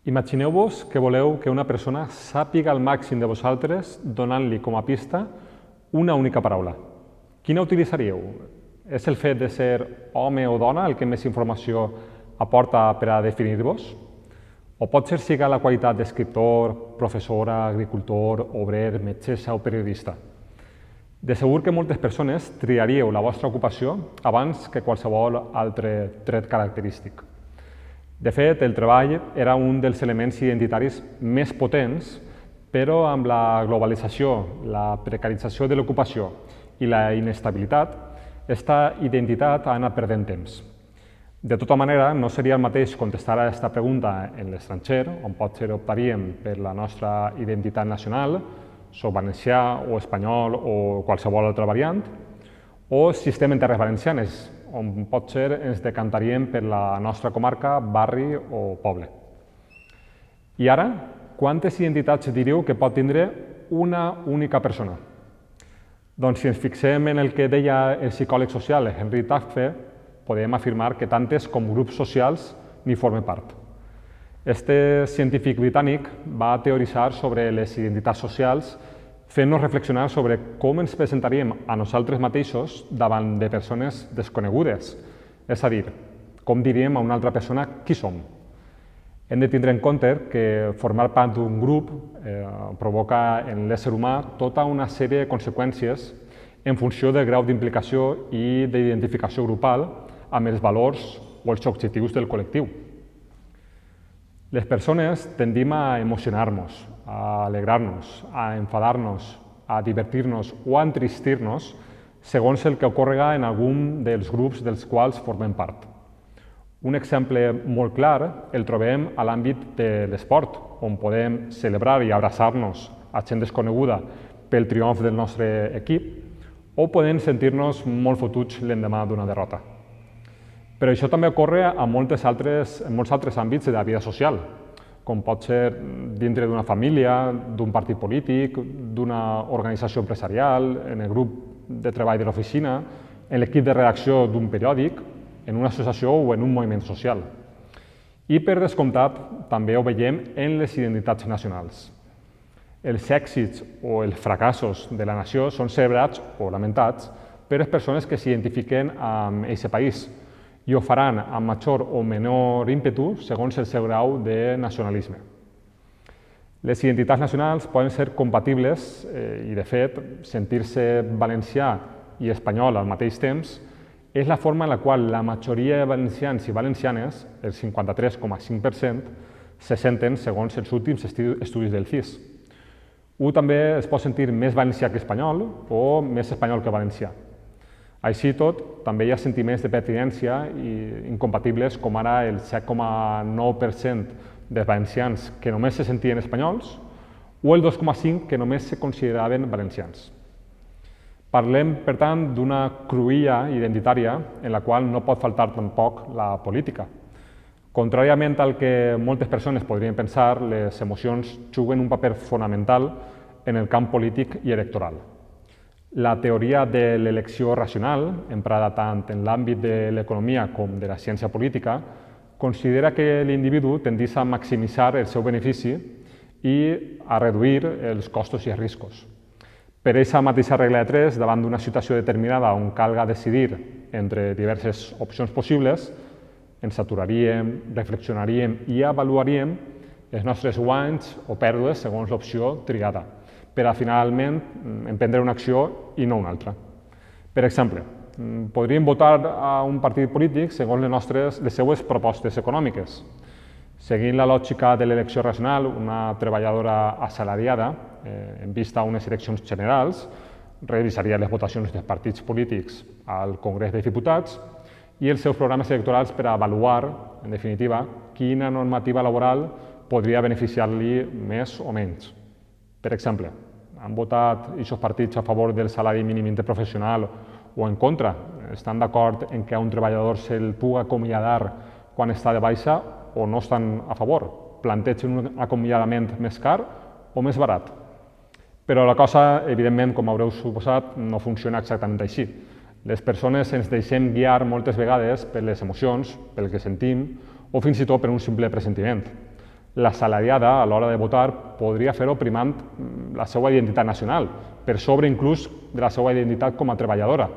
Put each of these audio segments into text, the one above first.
Imagineu-vos que voleu que una persona sàpiga el màxim de vosaltres donant-li com a pista una única paraula. Quina utilitzaríeu? És el fet de ser home o dona el que més informació aporta per a definir-vos? O potser siga la qualitat d'escriptor, professora, agricultor, obrer, metgessa o periodista? De segur que moltes persones triaríeu la vostra ocupació abans que qualsevol altre tret característic. De fet, el treball era un dels elements identitaris més potents, però amb la globalització, la precarització de l'ocupació i la inestabilitat, aquesta identitat ha anat perdent temps. De tota manera, no seria el mateix contestar a aquesta pregunta en l'estranger, on potser optaríem per la nostra identitat nacional, soc valencià o espanyol o qualsevol altra variant, o si estem en terres valencianes, on potser ens decantaríem per la nostra comarca, barri o poble. I ara, quantes identitats diríeu que pot tindre una única persona? Doncs si ens fixem en el que deia el psicòleg social Henry Taffe, podem afirmar que tantes com grups socials n'hi formen part. Este científic britànic va teoritzar sobre les identitats socials fent-nos reflexionar sobre com ens presentaríem a nosaltres mateixos davant de persones desconegudes, és a dir, com diríem a una altra persona qui som. Hem de tindre en compte que formar part d'un grup provoca en l'ésser humà tota una sèrie de conseqüències en funció del grau d'implicació i d'identificació grupal amb els valors o els objectius del col·lectiu. Les persones tendim a emocionar-nos, a alegrar-nos, a enfadar-nos, a divertir-nos o a entristir-nos segons el que ocorrega en algun dels grups dels quals formem part. Un exemple molt clar el trobem a l'àmbit de l'esport, on podem celebrar i abraçar-nos a gent desconeguda pel triomf del nostre equip, o podem sentir-nos molt fotuts l'endemà d'una derrota. Però això també ocorre en molts altres àmbits de la vida social, com pot ser dintre d'una família, d'un partit polític, d'una organització empresarial, en el grup de treball de l'oficina, en l'equip de redacció d'un periòdic, en una associació o en un moviment social. I, per descomptat, també ho veiem en les identitats nacionals. Els èxits o els fracassos de la nació són celebrats o lamentats per les persones que s'identifiquen amb aquest país, i ho faran amb major o menor ímpetu segons el seu grau de nacionalisme. Les identitats nacionals poden ser compatibles i, de fet, sentir-se valencià i espanyol al mateix temps és la forma en la qual la majoria de valencians i valencianes, el 53,5%, se senten segons els últims estudis del CIS. Un també es pot sentir més valencià que espanyol o més espanyol que valencià. Així tot, també hi ha sentiments de pertinència incompatibles, com ara el 7,9% dels valencians que només se sentien espanyols o el 2,5% que només se consideraven valencians. Parlem, per tant, d'una cruïlla identitària en la qual no pot faltar tampoc la política. Contràriament al que moltes persones podrien pensar, les emocions juguen un paper fonamental en el camp polític i electoral. La teoria de l'elecció racional, emprada tant en l'àmbit de l'economia com de la ciència política, considera que l'individu tendeix a maximitzar el seu benefici i a reduir els costos i els riscos. Per aquesta mateixa regla de 3, davant d'una situació determinada on calga decidir entre diverses opcions possibles, ens aturaríem, reflexionaríem i avaluaríem els nostres guanys o pèrdues segons l'opció triada, per a finalment emprendre una acció i no una altra. Per exemple, podríem votar a un partit polític segons les seues propostes econòmiques. Seguint la lògica de l'elecció racional, una treballadora assalariada, en vista a unes eleccions generals, revisaria les votacions dels partits polítics al Congrés dels Diputats i els seus programes electorals per a avaluar, en definitiva, quina normativa laboral podria beneficiar-li més o menys. Per exemple, han votat aquests partits a favor del salari mínim interprofessional o en contra? Estan d'acord en que a un treballador se'l pugui acomiadar quan està de baixa o no estan a favor? Plantegen un acomiadament més car o més barat? Però la cosa, evidentment, com haureu suposat, no funciona exactament així. Les persones ens deixem guiar moltes vegades per les emocions, pel que sentim, o fins i tot per un simple pressentiment. L'assalariada, a l'hora de votar, podria fer-ho primant la seva identitat nacional, per sobre inclús de la seva identitat com a treballadora,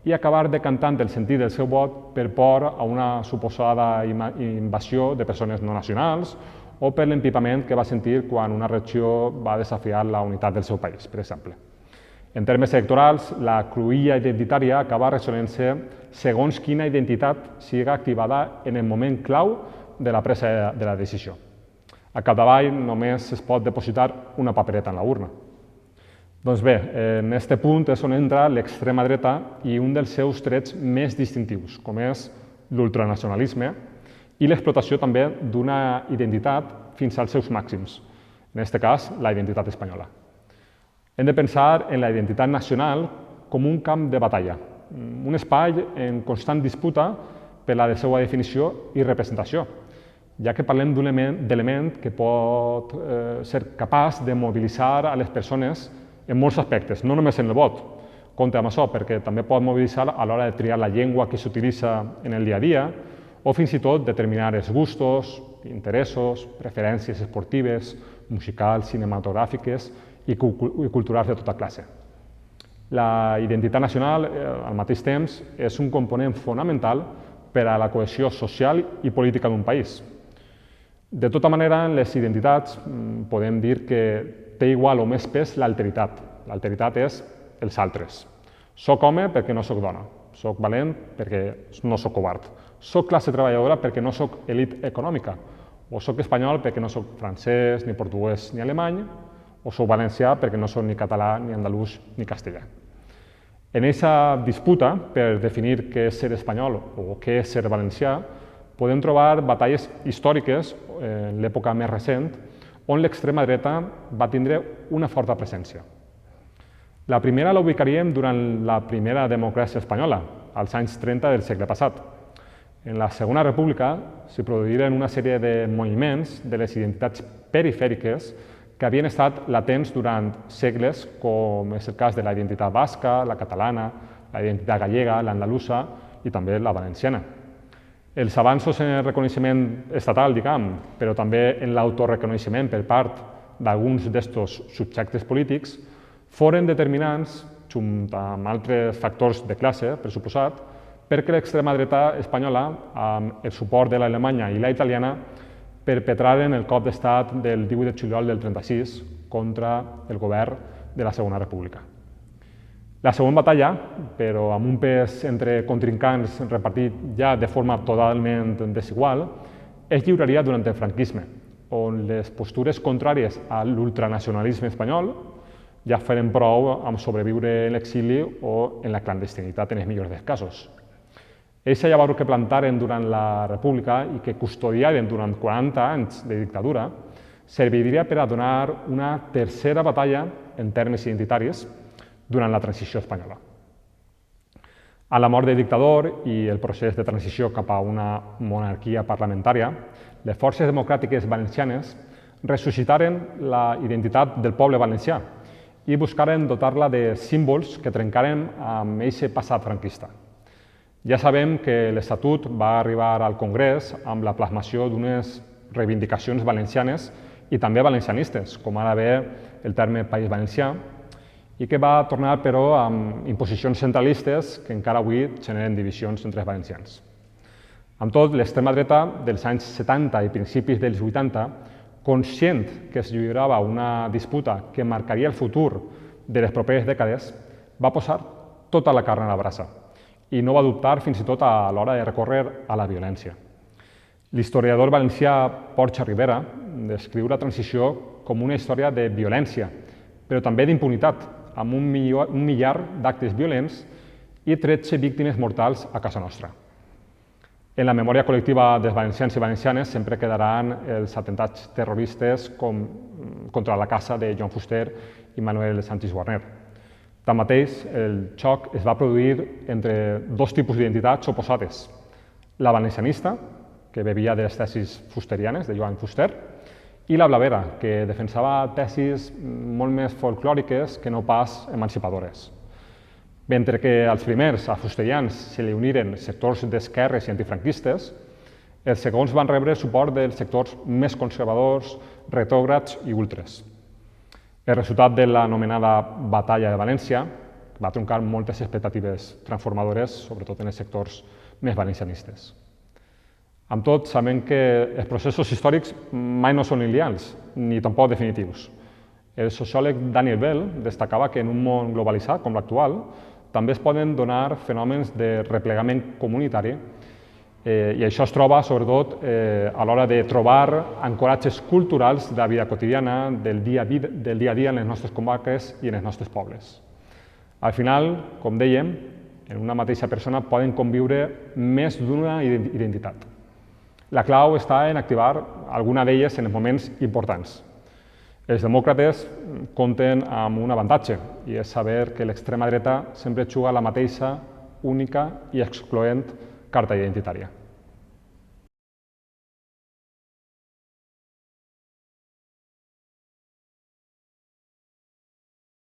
i acabar decantant el sentit del seu vot per por a una suposada invasió de persones no nacionals o per l'empipament que va sentir quan una regió va desafiar la unitat del seu país, per exemple. En termes electorals, la cruïlla identitària acaba resolent-se segons quina identitat siga activada en el moment clau de la presa de la decisió. A capdavall només es pot depositar una papereta en la urna. Doncs bé, en aquest punt és on entra l'extrema dreta i un dels seus trets més distintius, com és l'ultranacionalisme i l'explotació també d'una identitat fins als seus màxims, en aquest cas, la identitat espanyola. Hem de pensar en la identitat nacional com un camp de batalla, un espai en constant disputa per la seva definició i representació, ja que parlem d'un element que pot ser capaç de mobilitzar a les persones en molts aspectes, no només en el vot. Compte amb això, perquè també pot mobilitzar a l'hora de triar la llengua que s'utilitza en el dia a dia o fins i tot determinar els gustos, interessos, preferències esportives, musicals, cinematogràfiques i culturals de tota classe. La identitat nacional, al mateix temps, és un component fonamental per a la cohesió social i política d'un país. De tota manera, en les identitats podem dir que té igual o més pes l'alteritat. L'alteritat és els altres. Soc home perquè no soc dona. Soc valent perquè no soc covard. Soc classe treballadora perquè no soc elit econòmica. O soc espanyol perquè no soc francès, ni portuguès, ni alemany. O soc valencià perquè no soc ni català, ni andalús, ni castellà. En aquesta disputa per definir què és ser espanyol o què és ser valencià, podem trobar batalles històriques en l'època més recent on l'extrema dreta va tindre una forta presència. La primera la ubicaríem durant la primera democràcia espanyola, als anys 30 del segle passat. En la Segona República s'hi produïren una sèrie de moviments de les identitats perifèriques que havien estat latents durant segles, com és el cas de la identitat basca, la catalana, la identitat gallega, l'andalusa i també la valenciana. Els avanços en el reconeixement estatal, diguem, però també en l'autoreconeixement per part d'alguns d'aquests subjectes polítics, foren determinants, junt amb altres factors de classe, per suposat, perquè l'extrema dreta espanyola, amb el suport de l'Alemanya i la italiana, perpetraren el cop d'estat del 18 de juliol del 36 contra el govern de la Segona República. La següent batalla, però amb un pes entre contrincants repartit ja de forma totalment desigual, es lliuraria durant el franquisme, on les postures contràries a l'ultranacionalisme espanyol ja feren prou amb sobreviure en l'exili o en la clandestinitat en els millors dels casos. Eixa llavor que plantaren durant la República i que custodiaren durant 40 anys de dictadura serviria per a donar una tercera batalla en termes identitaris durant la transició espanyola. A la mort del dictador i el procés de transició cap a una monarquia parlamentària, les forces democràtiques valencianes ressuscitaren la identitat del poble valencià i buscaren dotar-la de símbols que trencaren amb aquest passat franquista. Ja sabem que l'Estatut va arribar al Congrés amb la plasmació d'unes reivindicacions valencianes i també valencianistes, com ara bé el terme País Valencià, i que va tornar, però, amb imposicions centralistes que encara avui generen divisions entre els valencians. Amb tot, l'extrema dreta dels anys 70 i principis dels 80, conscient que es lliurava una disputa que marcaria el futur de les properes dècades, va posar tota la carn a la brasa i no va dubtar fins i tot a l'hora de recórrer a la violència. L'historiador valencià Porcha Rivera descriu la transició com una història de violència, però també d'impunitat, amb un millar d'actes violents i 13 víctimes mortals a casa nostra. En la memòria col·lectiva dels valencians i valencianes sempre quedaran els atemptats terroristes contra la casa de Joan Fuster i Manuel Sanchis Guarner. Tanmateix, el xoc es va produir entre dos tipus d'identitats oposades. La valencianista, que bevia de les tesis fusterianes de Joan Fuster, i la blavera, que defensava tesis molt més folclòriques que no pas emancipadores. Mentre que als primers, a fusterians, se li uniren sectors d'esquerres i antifranquistes, Els segons van rebre suport dels sectors més conservadors, retrògrads i ultres. El resultat de l'anomenada Batalla de València va truncar moltes expectatives transformadores, sobretot en els sectors més valencianistes. Amb tot, sabem que els processos històrics mai no són lineals, ni tampoc definitius. El sociòleg Daniel Bell destacava que en un món globalitzat com l'actual també es poden donar fenòmens de replegament comunitari i això es troba sobretot a l'hora de trobar ancoratges culturals de la vida quotidiana, del dia a dia en les nostres comarques i en els nostres pobles. Al final, com dèiem, en una mateixa persona poden conviure més d'una identitat. La clau està en activar alguna d'elles en els moments importants. Els demòcrates compten amb un avantatge, i és saber que l'extrema dreta sempre juga la mateixa, única i excloent carta identitària.